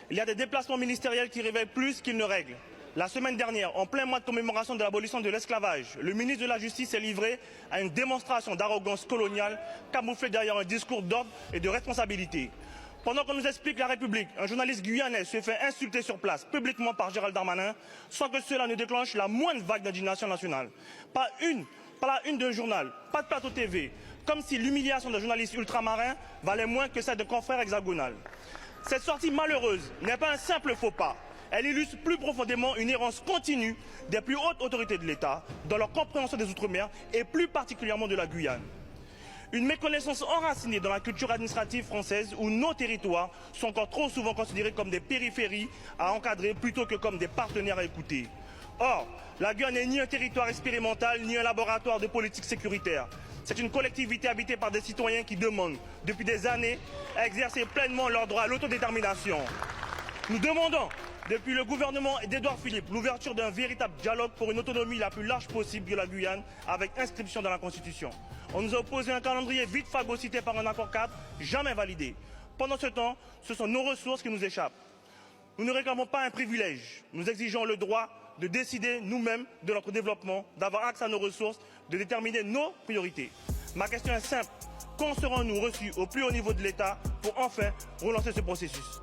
Il y a des déplacements ministériels qui révèlent plus qu'ils ne règlent. La semaine dernière, en plein mois de commémoration de l'abolition de l'esclavage, le ministre de la Justice s'est livré à une démonstration d'arrogance coloniale camouflée derrière un discours d'ordre et de responsabilité. Pendant qu'on nous explique la République, un journaliste guyanais se fait insulter sur place publiquement par Gérald Darmanin sans que cela ne déclenche la moindre vague d'indignation nationale. Pas la une d'un journal, pas de plateau TV, comme si l'humiliation d'un journaliste ultramarin valait moins que celle de confrères hexagonal. Cette sortie malheureuse n'est pas un simple faux pas. Elle illustre plus profondément une errance continue des plus hautes autorités de l'État dans leur compréhension des Outre-mer et plus particulièrement de la Guyane. Une méconnaissance enracinée dans la culture administrative française où nos territoires sont encore trop souvent considérés comme des périphéries à encadrer plutôt que comme des partenaires à écouter. Or, la Guyane n'est ni un territoire expérimental ni un laboratoire de politique sécuritaire. C'est une collectivité habitée par des citoyens qui demandent, depuis des années, à exercer pleinement leur droit à l'autodétermination. Nous demandons, depuis le gouvernement d'Édouard Philippe, l'ouverture d'un véritable dialogue pour une autonomie la plus large possible de la Guyane avec inscription dans la Constitution. On nous a opposé un calendrier vite phagocyté par un accord cadre jamais validé. Pendant ce temps, ce sont nos ressources qui nous échappent. Nous ne réclamons pas un privilège. Nous exigeons le droit de décider nous-mêmes de notre développement, d'avoir accès à nos ressources, de déterminer nos priorités. Ma question est simple. Quand serons-nous reçus au plus haut niveau de l'État pour enfin relancer ce processus ?